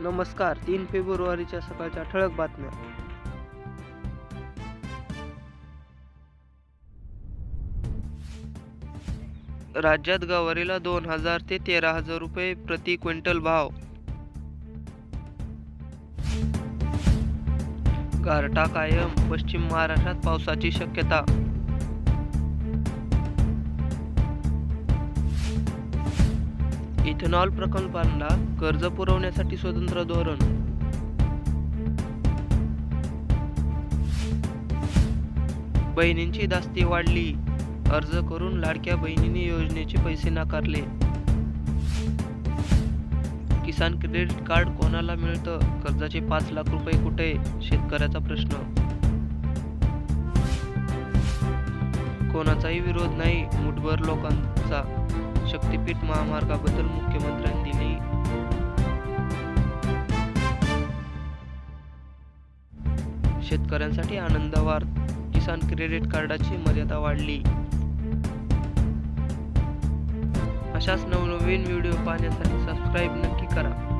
नमस्कार. 3 फेब्रुवारीच्या सकाळच्या ठळक बातम्या. राज्यात गवारीला 2,000 ते 13,000 रुपये प्रति क्विंटल भाव. गारठा कायम, पश्चिम महाराष्ट्रात पावसाची शक्यता. इथेनॉल प्रकल्पांना कर्ज पुरवण्यासाठी स्वतंत्र धोरण. बहिणींची दास्ती वाढली, अर्ज करून लाडक्या बहिणींनी योजनेचे पैसे नाकारले. किसान क्रेडिट कार्ड कोणाला मिळतं? कर्जाचे 5 लाख रुपये कुठे? शेतकऱ्याचा प्रश्न. कोणाचाही विरोध नाही, मुठभर लोकांचा. शक्तीपीठ महामार्गाबद्दल मुख्यमंत्र्यांनी दिली शेतकऱ्यांसाठी आनंदवार. किसान क्रेडिट कार्डाची मर्यादा वाढली. अशाच नवनवीन व्हिडिओ पाहण्यासाठी सबस्क्राईब नक्की करा.